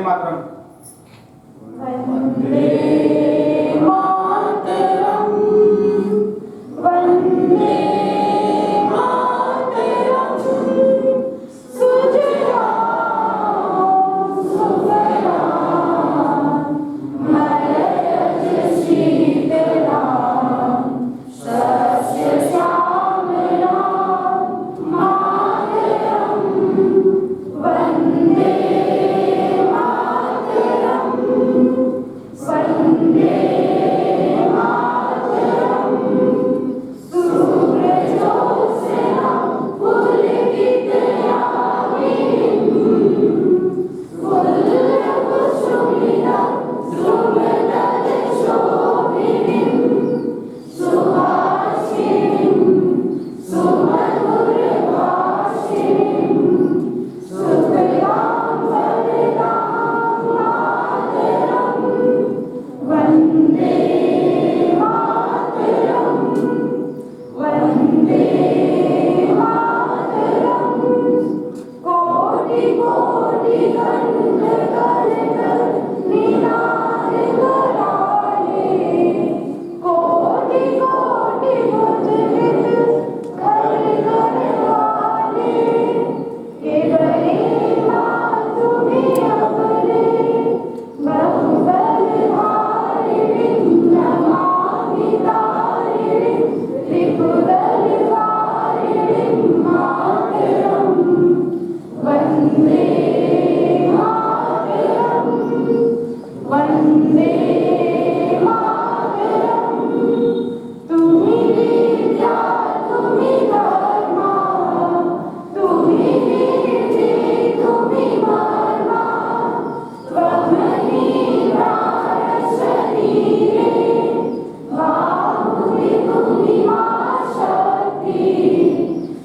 मातरम। वंदे मातरम, वंदे मातरम, सुजलां सुफलां मलयज शीतलां सस्य श्यामलां मातरं। वंदे मातरम, वंदे मातरम, सूरजोत्सना पुलकितयामिनीं फुल्लकुसुमितां सुमदलशोभिनीं सुहासिनीं सुमधुरभाषिणीं सुखदां वरदां मातरं। वंदे मातरम, वंदे मातरम, कोटि कोटि कंठगणगण निनाद कराले, कोटि कोटि मुद्रित कर करवाले, केवले मां तुम्हें अपने बहुबलधारिणीं नमामि तारिणीं त्रिपुरनिवारिणीं मातरं। वंदे मातरम, वंदे मातरम, तुम्ही विद्या तुम्ही धर्मा, तुम्ही कीर्ती तुम्ही महिमा, त्वमहि प्राण शरीरे बाहुनि तुम्ही मां शक्ति,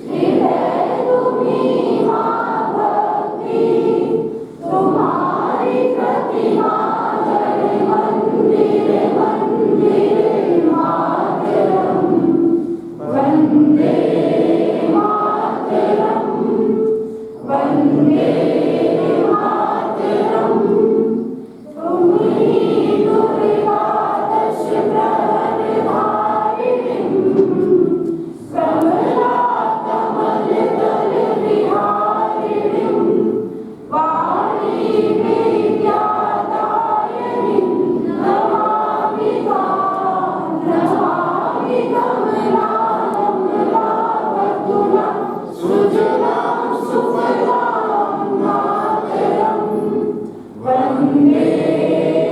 हृदय तुम्ही मां भक्ति, तुम्हारी प्रतिमा जड़ मंदिर मंदिर मातरम। वंदे मातरम, वंदे मातरम, तुम्ही दुर्गा दश प्रहरधारिणीं कमला कमलदल विहारिणीं वाणी विद्यादायिनीं नमामि तां, नमामि कमलां कमलावतुलां सुजलां सुफलां मातरं। वंदे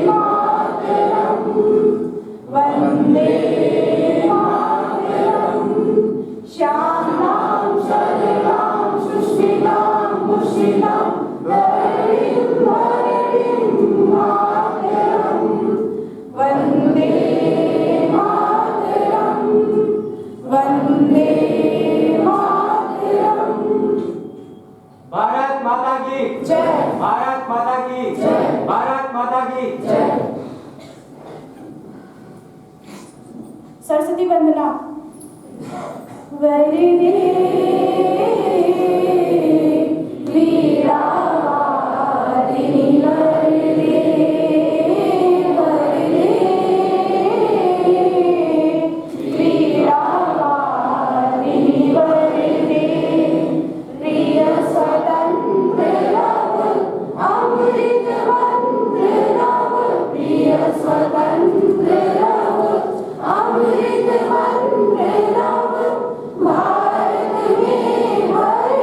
मातरम, वंदे मातरम, श्यामलां सरलां सुशीलां भूषितां धरणीं धरणीं मातरं। वंदे मातरम, वंदे मातरम। भारत माता की जय, भारत माता की जय, भारत माता की जय। सरस्वती वंदना। वरदे वीरावादिनी वरदे, वरदे वीरावादिनी वरदे, प्रिय स्वतंत्र लव अमृत मंत्र नव, प्रिय स्वतंत्र लव अमृत मंत्र नव, भारत में भर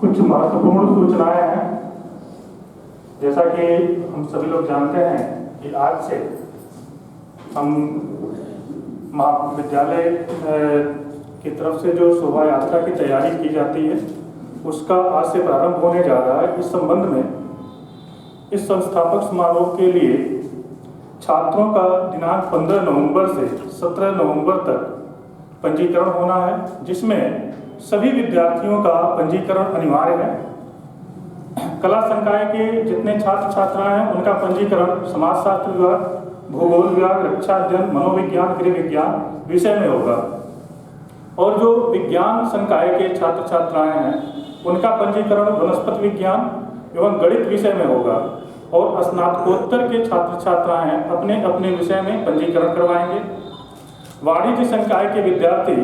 कुछ महत्वपूर्ण सूचनाएं हैं। जैसा कि हम सभी लोग जानते हैं कि आज से हम महाविद्यालय की तरफ से जो शोभा यात्रा की तैयारी की जाती है उसका आज से प्रारंभ होने जा रहा है। इस संबंध में इस संस्थापक समारोह के लिए छात्रों का दिनांक 15 नवंबर से 17 नवंबर तक पंजीकरण होना है, जिसमें सभी विद्यार्थियों का पंजीकरण अनिवार्य है। कला संकाय के जितने छात्र छात्राएं हैं उनका पंजीकरण समाजशास्त्र विभाग, भूगोल विभाग, रक्षा अध्ययन, मनोविज्ञान, गृह विज्ञान विषय में होगा। और जो विज्ञान संकाय के छात्र छात्राएं हैं उनका पंजीकरण वनस्पति विज्ञान एवं गणित विषय में होगा। और स्नातकोत्तर के छात्र छात्राएं अपने अपने विषय में पंजीकरण करवाएंगे। वाणिज्य संकाय के विद्यार्थी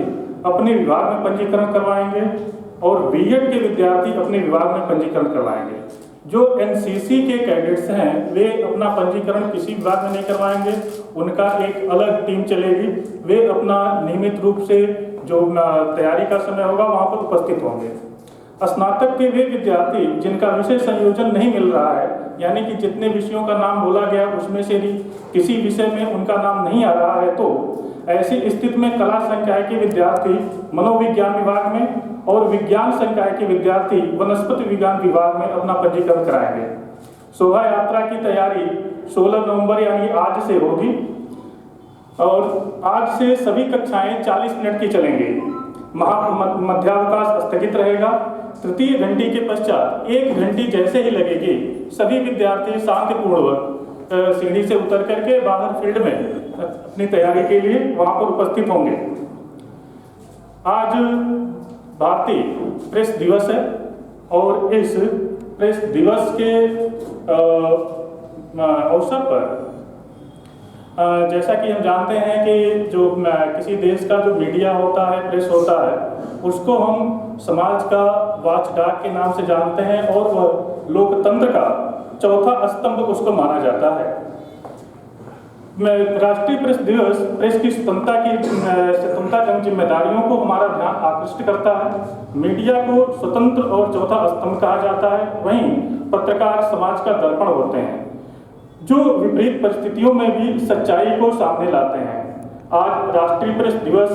अपने विभाग में पंजीकरण करवाएंगे और बीएड के विद्यार्थी अपने विभाग में पंजीकरण करवाएंगे। जो एनसीसी के कैडेट्स हैं वे अपना पंजीकरण किसी विभाग में नहीं करवाएंगे, उनका एक अलग टीम चलेगी। वे अपना नियमित रूप से जो तैयारी का समय होगा वहाँ पर उपस्थित होंगे। स्नातक के वे विद्यार्थी जिनका विषय संयोजन नहीं मिल रहा है, यानी कि जितने विषयों का नाम बोला गया उसमें से भी किसी विषय में उनका नाम नहीं आ रहा है, तो ऐसी स्थिति में कला संकाय के विद्यार्थी मनोविज्ञान विभाग में और विज्ञान संकाय के विद्यार्थी वनस्पति विज्ञान विभाग में अपना पंजीकरण कराएंगे। शोभा यात्रा की तैयारी 16 नवंबर यानी आज से होगी और आज से सभी कक्षाएं 40 मिनट की चलेंगी। मध्यावकाश स्थगित रहेगा। तृतीय घंटी के पश्चात 1 घंटी जैसे ही लगेगी, सभी विद्यार्थी शांतिपूर्वक सीढ़ी से उतर करके बाहर फील्ड में अपनी तैयारी के लिए वहाँ पर उपस्थित होंगे। आज भारतीय प्रेस दिवस है और इस प्रेस दिवस के अवसर पर जैसा कि हम जानते हैं कि जो किसी देश का जो मीडिया होता है, प्रेस होता है, उसको हम समाज का वाचडॉग के नाम से जानते हैं और वह लोकतंत्र का चौथा स्तंभ उसको माना जाता है। राष्ट्रीय प्रेस दिवस प्रेस की स्वतंत्रता जन जिम्मेदारियों को हमारा ध्यान आकृष्ट करता है। मीडिया को स्वतंत्र और चौथा स्तंभ कहा जाता है। वहीं पत्रकार समाज का दर्पण होते हैं जो विपरीत परिस्थितियों में भी सच्चाई को सामने लाते हैं। आज राष्ट्रीय प्रेस दिवस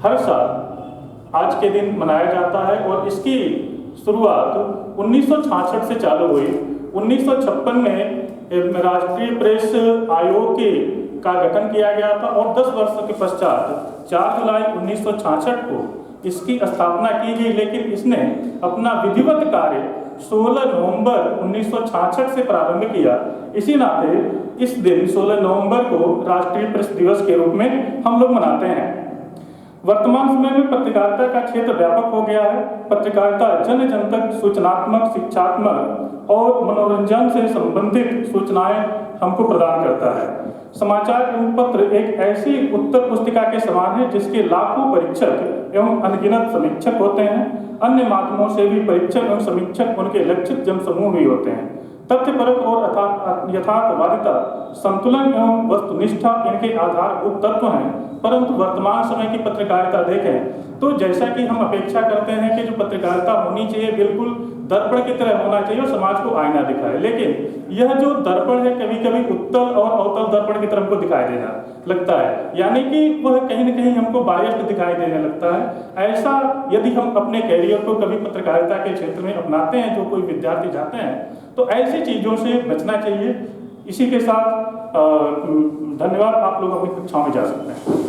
हर साल आज के दिन मनाया जाता है और इसकी शुरुआत 1966 से चालू हुई। 1956 में राष्ट्रीय प्रेस आयोग का गठन किया गया था और 10 वर्षों के पश्चात 4 जुलाई 1966 को इसकी स्थापना की गई, लेकिन इसने अपना विधिवत कार्य 16 नवंबर 1966 से प्रारंभ किया। इसी नाते इस दिन 16 नवंबर को राष्ट्रीय प्रेस दिवस के रूप में हम लोग मनाते हैं। वर्तमान समय में पत्रकारिता का क्षेत्र व्यापक हो गया है। पत्रकारिता जन जन तक सूचनात्मक, शिक्षात्मक और मनोरंजन से संबंधित सूचनाएं हमको प्रदान करता है। समाचार एवं पत्र एक ऐसी उत्तर पुस्तिका के समान है जिसके लाखों परीक्षक एवं अनगिनत समीक्षक होते हैं। अन्य माध्यमों से भी परीक्षक एवं समीक्षक उनके लक्षित जनसमूह भी होते हैं। तथ्यपरक और यथार्थवादिता, संतुलन एवं वस्तुनिष्ठा इनके आधारभूत तत्व हैं। परंतु वर्तमान समय की पत्रकारिता देखें तो जैसा कि हम अपेक्षा करते हैं कि जो पत्रकारिता होनी चाहिए बिल्कुल दर्पण की तरह होना चाहिए और समाज को आईना दिखाए, लेकिन यह जो दर्पण है कभी कभी उत्तल और अवतल दर्पण की तरह हमको दिखाई देना लगता है, यानी कि वह कहीं न कहीं हमको बायस्ड दिखाई देने लगता है। ऐसा यदि हम अपने कैरियर को कभी पत्रकारिता के क्षेत्र में अपनाते हैं, जो कोई विद्यार्थी जाते हैं, तो ऐसी चीज़ों से बचना चाहिए। इसी के साथ धन्यवाद। आप लोग अपनी कक्षाओं में जा सकते हैं।